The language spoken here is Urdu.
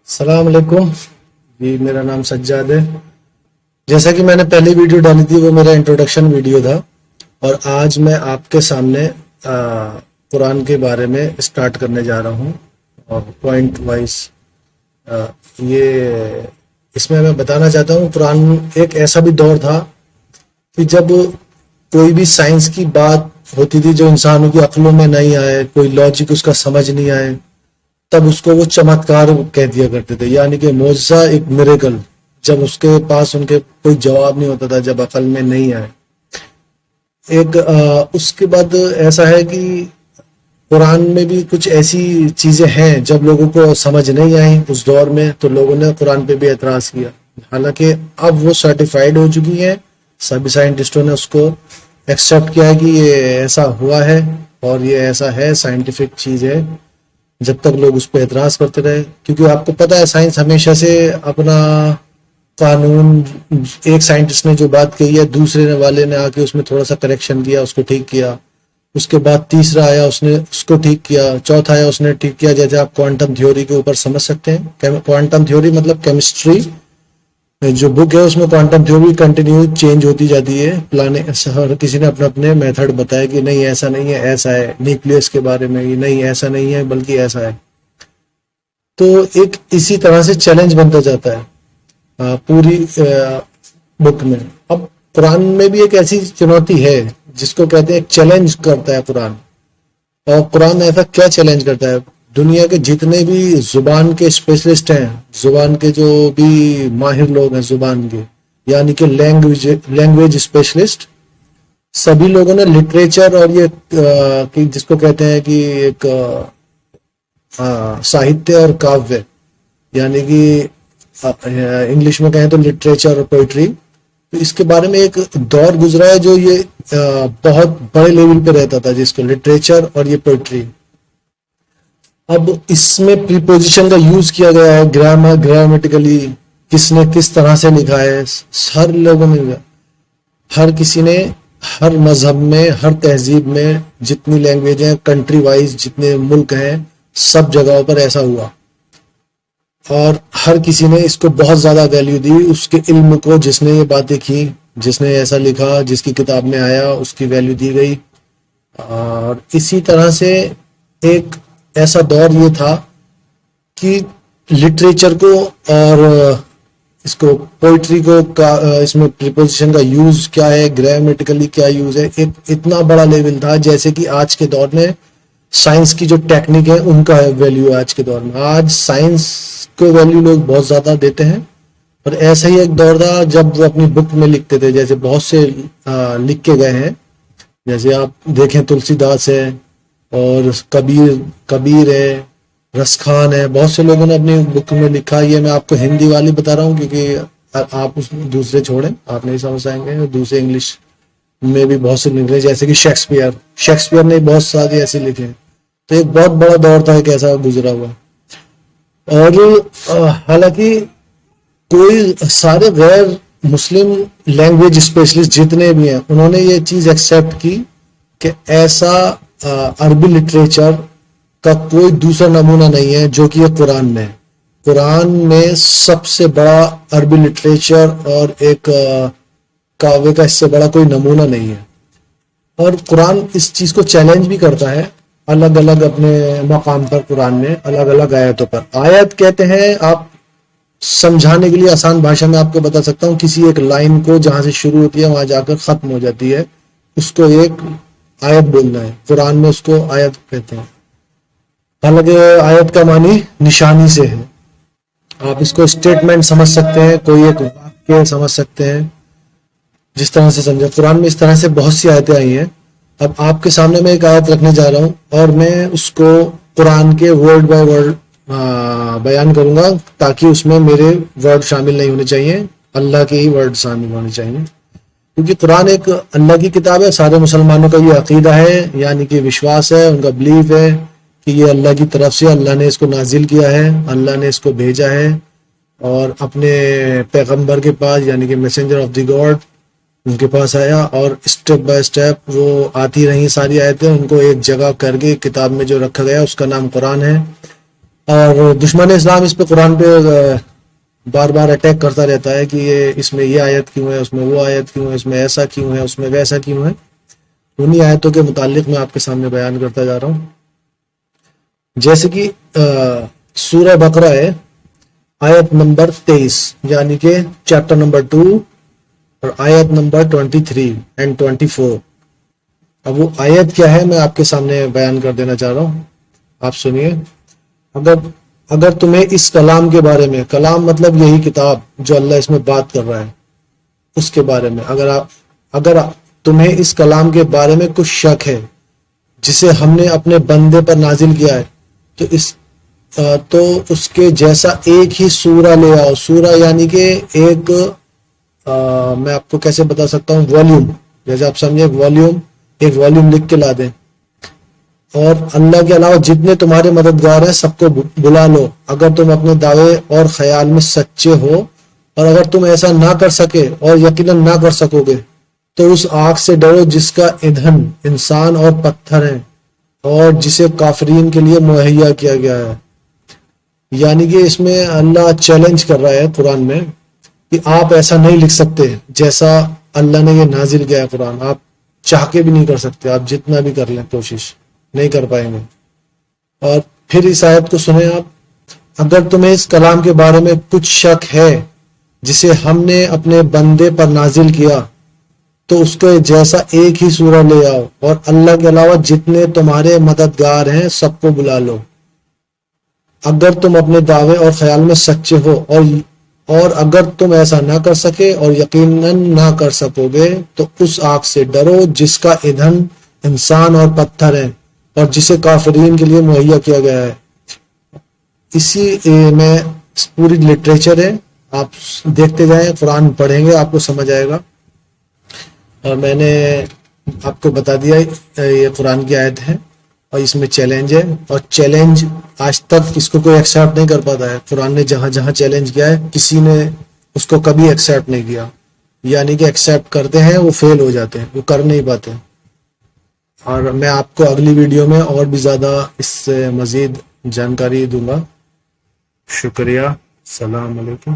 السلام علیکم جی، میرا نام سجاد ہے۔ جیسا کہ میں نے پہلی ویڈیو ڈالی تھی وہ میرا انٹروڈکشن ویڈیو تھا، اور آج میں آپ کے سامنے قرآن کے بارے میں اسٹارٹ کرنے جا رہا ہوں، اور پوائنٹ وائز اس میں بتانا چاہتا ہوں قرآن ایک ایسا بھی دور تھا کہ جب کوئی بھی سائنس کی بات ہوتی تھی جو انسانوں کی عقلوں میں نہیں آئے، کوئی لاجک اس کا سمجھ نہیں آئے، تب اس کو وہ چمتکار کہہ دیا کرتے تھے، یعنی کہ معجزہ، ایک میریکل، جب اس کے پاس ان کے کوئی جواب نہیں ہوتا تھا، جب عقل میں نہیں آئے۔ اس کے بعد ایسا ہے کہ قرآن میں بھی کچھ ایسی چیزیں ہیں جب لوگوں کو سمجھ نہیں آئی اس دور میں، تو لوگوں نے قرآن پہ بھی اعتراض کیا، حالانکہ اب وہ سرٹیفائیڈ ہو چکی ہیں، سبھی سائنٹسٹوں نے اس کو ایکسیپٹ کیا ہے کہ یہ ایسا ہوا ہے اور یہ ایسا ہے، سائنٹیفک چیز ہے۔ جب تک لوگ اس پہ اعتراض کرتے رہے، کیونکہ آپ کو پتہ ہے سائنس ہمیشہ سے اپنا قانون، ایک سائنٹسٹ نے جو بات کہی ہے دوسرے والے نے آ کے اس میں تھوڑا سا کریکشن کیا، اس کو ٹھیک کیا، اس کے بعد تیسرا آیا اس نے اس کو ٹھیک کیا، چوتھا آیا اس نے ٹھیک کیا۔ جیسے آپ کوانٹم تھیوری کے اوپر سمجھ سکتے ہیں، کوانٹم تھیوری مطلب کیمسٹری جو بک ہے اس میں کوانٹم تھیوری کنٹینیو چینج ہوتی جاتی ہے، ہر کسی نے اپنے اپنے میتھڈ بتایا کہ نہیں ایسا نہیں ہے، ایسا ہے، نیوکلیس کے بارے میں نہیں ایسا نہیں ہے بلکہ ایسا ہے۔ تو ایک اسی طرح سے چیلنج بنتا جاتا ہے پوری بک میں۔ اب قرآن میں بھی ایک ایسی چنوتی ہے جس کو کہتے ہیں ایک چیلنج کرتا ہے قرآن، اور قرآن ایسا کیا چیلنج کرتا ہے؟ دنیا کے جتنے بھی زبان کے اسپیشلسٹ ہیں، زبان کے جو بھی ماہر لوگ ہیں زبان کے، یعنی کہ لینگویج اسپیشلسٹ، سبھی لوگوں نے لٹریچر اور یہ جس کو کہتے ہیں کہ ایک ساہتیہ اور کاویہ، یعنی کہ انگلش میں کہیں تو لٹریچر اور پوئٹری، تو اس کے بارے میں ایک دور گزرا ہے جو یہ بہت بڑے لیول پہ رہتا تھا، جس کو لٹریچر اور یہ پوئٹری۔ اب اس میں پریپوزیشن کا یوز کیا گیا ہے، گرامیٹیکلی کس نے کس طرح سے لکھا ہے، ہر لوگوں نے، ہر کسی نے، ہر مذہب میں، ہر تہذیب میں جتنی لینگویج ہیں، کنٹری وائز جتنے ملک ہیں، سب جگہوں پر ایسا ہوا، اور ہر کسی نے اس کو بہت زیادہ ویلیو دی، اس کے علم کو، جس نے یہ باتیں کی، جس نے ایسا لکھا، جس کی کتاب میں آیا، اس کی ویلیو دی گئی۔ اور اسی طرح سے ایک ایسا دور یہ تھا کہ لٹریچر کو اور اس کو پوئٹری کو اس میں پریپوزیشن کا یوز کیا ہے، گرامیٹیکلی کیا یوز ہے، ایک اتنا بڑا لیول تھا، جیسے کہ آج کے دور میں سائنس کی جو ٹیکنیک ہے ان کا ویلیو ہے۔ آج کے دور میں آج سائنس کو ویلیو لوگ بہت زیادہ دیتے ہیں، اور ایسا ہی ایک دور تھا جب وہ اپنی بک میں لکھتے تھے، جیسے بہت سے لکھ کے گئے ہیں، جیسے آپ دیکھیں تلسی داس ہے، اور کبیر ہے، رسخان ہے، بہت سے لوگوں نے اپنی بک میں لکھا۔ یہ میں آپ کو ہندی والی بتا رہا ہوں کیونکہ آپ اس دوسرے چھوڑیں، آپ نہیں سمجھ آئیں گے، دوسرے انگلش میں بھی بہت سے لکھے، جیسے کہ شیکسپیئر نے بہت سارے ایسے لکھے۔ تو ایک بہت بڑا دور تھا ایک ایسا گزرا ہوا، اور حالانکہ کوئی سارے غیر مسلم لینگویج اسپیشلسٹ جتنے بھی ہیں انہوں نے یہ چیز ایکسیپٹ کی کہ ایسا عربی لٹریچر کا کوئی دوسرا نمونہ نہیں ہے جو کہ یہ قرآن میں ہے۔ قرآن میں سب سے بڑا عربی لٹریچر اور ایک کاوے کا اس سے بڑا کوئی نمونہ نہیں ہے، اور قرآن اس چیز کو چیلنج بھی کرتا ہے الگ الگ اپنے مقام پر، قرآن میں الگ الگ آیتوں پر۔ آیت کہتے ہیں، آپ سمجھانے کے لیے آسان بھاشا میں آپ کو بتا سکتا ہوں، کسی ایک لائن کو جہاں سے شروع ہوتی ہے وہاں جا کر ختم ہو جاتی ہے، اس کو ایک آیت بولنا ہے، قرآن میں اس کو آیت کہتے ہیں۔ حالانکہ آیت کا معنی نشانی سے ہے، آپ اس کو اسٹیٹمنٹ سمجھ سکتے ہیں، کوئی ایک واقعہ سمجھ سکتے ہیں، جس طرح سے سمجھا۔ قرآن میں اس طرح سے بہت سی آیتیں آئی ہیں۔ اب آپ کے سامنے میں ایک آیت رکھنے جا رہا ہوں، اور میں اس کو قرآن کے ورڈ بائی ورڈ بیان کروں گا، تاکہ اس میں میرے ورڈ شامل نہیں ہونے چاہیے، اللہ کے ہی ورڈ شامل ہونے چاہیے، کیونکہ قرآن ایک اللہ کی کتاب ہے۔ سارے مسلمانوں کا یہ عقیدہ ہے، یعنی کہ وشواس ہے، ان کا بلیف ہے کہ یہ اللہ کی طرف سے اللہ نے اس کو نازل کیا ہے، اللہ نے اس کو بھیجا ہے، اور اپنے پیغمبر کے پاس، یعنی کہ میسنجر آف دی گاڈ، ان کے پاس آیا، اور اسٹیپ بائی اسٹیپ وہ آتی رہیں ساری آیتیں، ان کو ایک جگہ کر کے کتاب میں جو رکھا گیا اس کا نام قرآن ہے۔ اور دشمن اسلام اس پہ قرآن پہ بار بار اٹیک کرتا رہتا ہے کہ اس میں یہ آیت کیوں ہے، اس میں وہ آیت کیوں ہے، اس میں ایسا کیوں ہے، اس میں ویسا کیوں ہے. انہی آیتوں کے متعلق میں آپ کے سامنے بیان کرتا جا رہا ہوں. جیسے کہ سورہ بقرہ ہے، آیت نمبر 23، یعنی کہ چیپٹر نمبر 2 اور آیت نمبر 23 اینڈ 24. اب وہ آیت کیا ہے میں آپ کے سامنے بیان کر دینا چاہ رہا ہوں، آپ سنیے. اگر تمہیں اس کلام کے بارے میں، کلام مطلب یہی کتاب جو اللہ اس میں بات کر رہا ہے اس کے بارے میں، اگر تمہیں اس کلام کے بارے میں کچھ شک ہے جسے ہم نے اپنے بندے پر نازل کیا ہے تو اس کے جیسا ایک ہی سورہ لے آؤ. سورہ یعنی کہ ایک میں آپ کو کیسے بتا سکتا ہوں، والیوم، جیسے آپ سمجھے ایک والیوم لکھ کے لا دیں. اور اللہ کے علاوہ جتنے تمہارے مددگار ہیں سب کو بلا لو اگر تم اپنے دعوے اور خیال میں سچے ہو. اور اگر تم ایسا نہ کر سکے اور یقیناً نہ کر سکو گے تو اس آگ سے ڈرو جس کا ایندھن انسان اور پتھر ہیں اور جسے کافرین کے لیے مہیا کیا گیا ہے. یعنی کہ اس میں اللہ چیلنج کر رہا ہے قرآن میں کہ آپ ایسا نہیں لکھ سکتے جیسا اللہ نے یہ نازل کیا ہے قرآن. آپ چاہ کے بھی نہیں کر سکتے، آپ جتنا بھی کر لیں کوشش نہیں کر پائیں گے. اور پھر اس آیت کو سنیں آپ. اگر تمہیں اس کلام کے بارے میں کچھ شک ہے جسے ہم نے اپنے بندے پر نازل کیا تو اس کے جیسا ایک ہی سورہ لے آؤ اور اللہ کے علاوہ جتنے تمہارے مددگار ہیں سب کو بلا لو اگر تم اپنے دعوے اور خیال میں سچے ہو. اور اگر تم ایسا نہ کر سکے اور یقیناً نہ کر سکو گے تو اس آگ سے ڈرو جس کا ایندھن انسان اور پتھر ہیں اور جسے کافرین کے لیے مہیا کیا گیا ہے. اسی میں پوری لٹریچر ہے، آپ دیکھتے جائیں، قرآن پڑھیں گے آپ کو سمجھ آئے گا. اور میں نے آپ کو بتا دیا یہ قرآن کی آیت ہے اور اس میں چیلنج ہے. اور چیلنج آج تک اس کو کوئی ایکسیپٹ نہیں کر پاتا ہے. قرآن نے جہاں جہاں چیلنج کیا ہے کسی نے اس کو کبھی ایکسیپٹ نہیں کیا. یعنی کہ ایکسیپٹ کرتے ہیں وہ فیل ہو جاتے ہیں، وہ کر نہیں پاتے. اور میں آپ کو اگلی ویڈیو میں اور بھی زیادہ اس سے مزید جانکاری دوں گا. شکریہ. السلام علیکم.